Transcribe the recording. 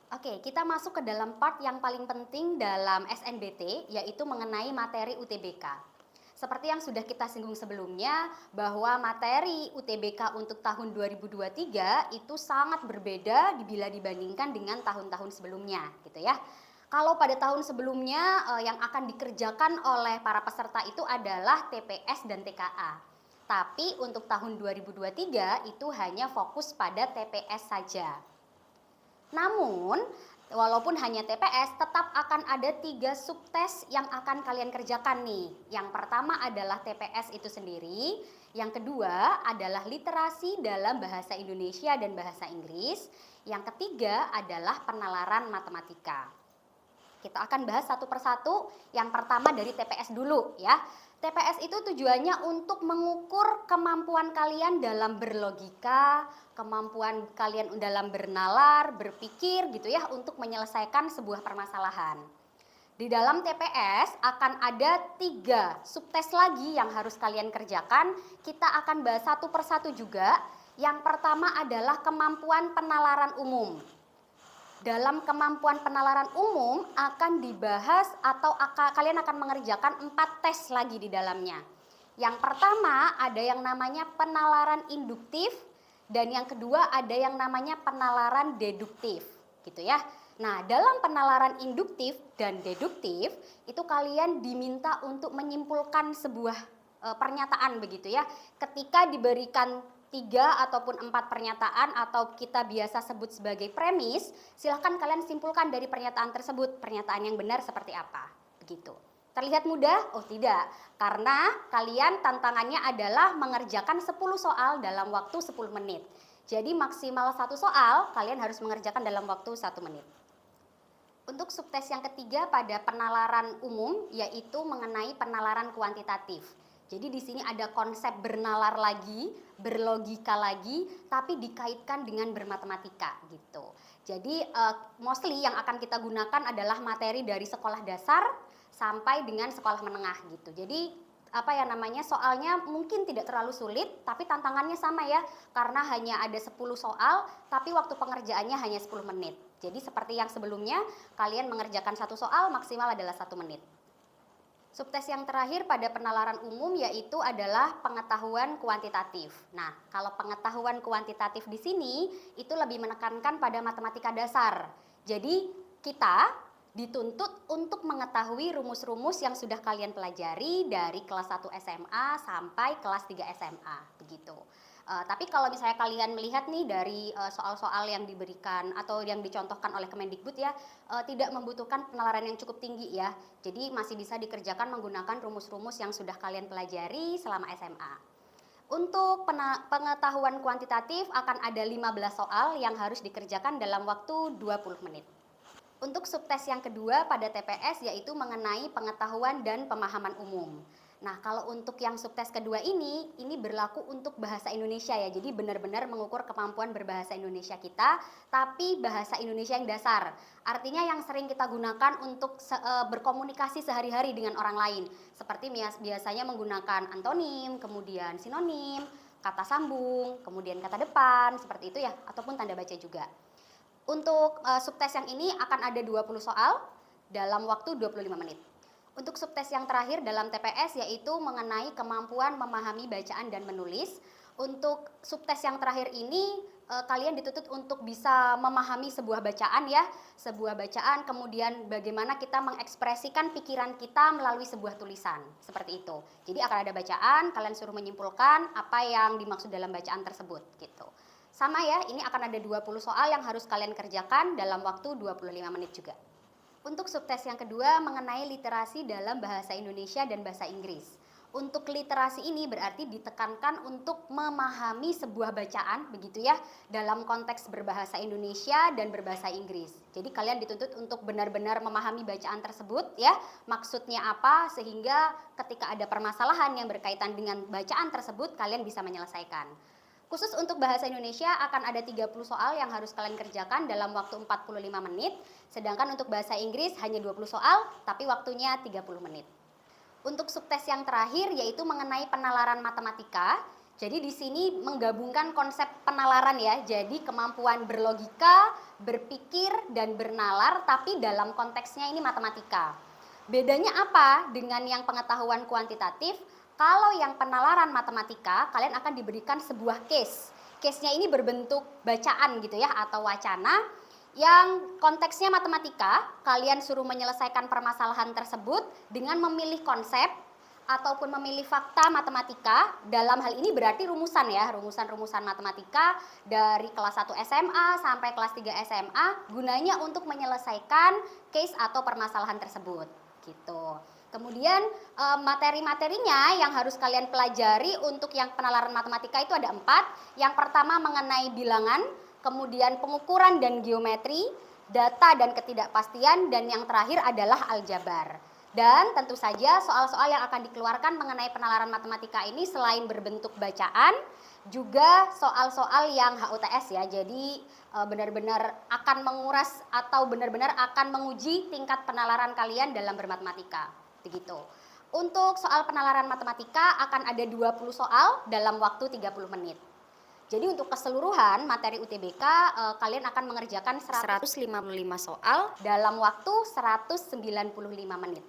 Oke, kita masuk ke dalam part yang paling penting dalam SNBT, yaitu mengenai materi UTBK. Seperti yang sudah kita singgung sebelumnya, bahwa materi UTBK untuk tahun 2023 itu sangat berbeda bila dibandingkan dengan tahun-tahun sebelumnya, gitu ya. Kalau pada tahun sebelumnya yang akan dikerjakan oleh para peserta itu adalah TPS dan TKA. Tapi untuk tahun 2023 itu hanya fokus pada TPS saja. Namun, walaupun hanya TPS, tetap akan ada 3 subtes yang akan kalian kerjakan nih. Yang pertama adalah TPS itu sendiri, yang kedua adalah literasi dalam bahasa Indonesia dan bahasa Inggris, yang ketiga adalah penalaran matematika. Kita akan bahas satu persatu. Yang pertama dari TPS dulu ya. TPS itu tujuannya untuk mengukur kemampuan kalian dalam berlogika, kemampuan kalian dalam bernalar, berpikir gitu ya, untuk menyelesaikan sebuah permasalahan. Di dalam TPS akan ada 3 subtes lagi yang harus kalian kerjakan. Kita akan bahas satu persatu juga. Yang pertama adalah kemampuan penalaran umum. Dalam kemampuan penalaran umum akan dibahas atau kalian akan mengerjakan 4 tes lagi di dalamnya. Yang pertama ada yang namanya penalaran induktif dan yang kedua ada yang namanya penalaran deduktif, gitu ya. Nah, dalam penalaran induktif dan deduktif itu kalian diminta untuk menyimpulkan sebuah pernyataan begitu ya. Ketika diberikan 3 ataupun 4 pernyataan atau kita biasa sebut sebagai premis, silahkan kalian simpulkan dari pernyataan tersebut, pernyataan yang benar seperti apa, begitu. Terlihat mudah? Oh tidak, karena kalian tantangannya adalah mengerjakan 10 soal dalam waktu 10 menit. Jadi maksimal 1 soal kalian harus mengerjakan dalam waktu 1 menit. Untuk subtes yang ketiga pada penalaran umum yaitu mengenai penalaran kuantitatif. Jadi di sini ada konsep bernalar lagi, berlogika lagi, tapi dikaitkan dengan bermatematika gitu. Jadi mostly yang akan kita gunakan adalah materi dari sekolah dasar sampai dengan sekolah menengah gitu. Jadi soalnya mungkin tidak terlalu sulit, tapi tantangannya sama ya, karena hanya ada 10 soal, tapi waktu pengerjaannya hanya 10 menit. Jadi seperti yang sebelumnya, kalian mengerjakan 1 soal maksimal adalah 1 menit. Subtes yang terakhir pada penalaran umum yaitu adalah pengetahuan kuantitatif. Nah, kalau pengetahuan kuantitatif di sini itu lebih menekankan pada matematika dasar. Jadi, kita dituntut untuk mengetahui rumus-rumus yang sudah kalian pelajari dari kelas 1 SMA sampai kelas 3 SMA, begitu. Tapi kalau misalnya kalian melihat nih dari soal-soal yang diberikan atau yang dicontohkan oleh Kemendikbud ya, tidak membutuhkan penalaran yang cukup tinggi ya. Jadi masih bisa dikerjakan menggunakan rumus-rumus yang sudah kalian pelajari selama SMA. Untuk pengetahuan kuantitatif akan ada 15 soal yang harus dikerjakan dalam waktu 20 menit. Untuk subtes yang kedua pada TPS yaitu mengenai pengetahuan dan pemahaman umum. Nah, kalau untuk yang subtes kedua ini berlaku untuk bahasa Indonesia ya. Jadi benar-benar mengukur kemampuan berbahasa Indonesia kita, tapi bahasa Indonesia yang dasar. Artinya yang sering kita gunakan untuk berkomunikasi sehari-hari dengan orang lain. Seperti biasanya menggunakan antonim, kemudian sinonim, kata sambung, kemudian kata depan, seperti itu ya, ataupun tanda baca juga. Untuk subtes yang ini akan ada 20 soal dalam waktu 25 menit. Untuk subtes yang terakhir dalam TPS yaitu mengenai kemampuan memahami bacaan dan menulis. Untuk subtes yang terakhir ini kalian dituntut untuk bisa memahami sebuah bacaan ya, sebuah bacaan, kemudian bagaimana kita mengekspresikan pikiran kita melalui sebuah tulisan, seperti itu. Jadi akan ada bacaan, kalian suruh menyimpulkan apa yang dimaksud dalam bacaan tersebut gitu. Sama ya, ini akan ada 20 soal yang harus kalian kerjakan dalam waktu 25 menit juga. Untuk subtes yang kedua mengenai literasi dalam bahasa Indonesia dan bahasa Inggris. Untuk literasi ini berarti ditekankan untuk memahami sebuah bacaan begitu ya, dalam konteks berbahasa Indonesia dan berbahasa Inggris. Jadi kalian dituntut untuk benar-benar memahami bacaan tersebut ya, maksudnya apa, sehingga ketika ada permasalahan yang berkaitan dengan bacaan tersebut kalian bisa menyelesaikan. Khusus untuk bahasa Indonesia akan ada 30 soal yang harus kalian kerjakan dalam waktu 45 menit. Sedangkan untuk bahasa Inggris hanya 20 soal, tapi waktunya 30 menit. Untuk subtes yang terakhir yaitu mengenai penalaran matematika. Jadi di sini menggabungkan konsep penalaran ya. Jadi kemampuan berlogika, berpikir dan bernalar, tapi dalam konteksnya ini matematika. Bedanya apa dengan yang pengetahuan kuantitatif? Kalau yang penalaran matematika, kalian akan diberikan sebuah case. Case-nya ini berbentuk bacaan gitu ya, atau wacana, yang konteksnya matematika. Kalian suruh menyelesaikan permasalahan tersebut dengan memilih konsep ataupun memilih fakta matematika. Dalam hal ini berarti rumusan ya, rumusan-rumusan matematika dari kelas 1 SMA sampai kelas 3 SMA, gunanya untuk menyelesaikan case atau permasalahan tersebut gitu. Kemudian materi-materinya yang harus kalian pelajari untuk yang penalaran matematika itu ada 4. Yang pertama mengenai bilangan, kemudian pengukuran dan geometri, data dan ketidakpastian, dan yang terakhir adalah aljabar. Dan tentu saja soal-soal yang akan dikeluarkan mengenai penalaran matematika ini selain berbentuk bacaan, juga soal-soal yang HUTS ya. Jadi benar-benar akan menguras atau benar-benar akan menguji tingkat penalaran kalian dalam bermatematika. Begitu. Untuk soal penalaran matematika akan ada 20 soal dalam waktu 30 menit. Jadi untuk keseluruhan materi UTBK kalian akan mengerjakan 155 soal dalam waktu 195 menit.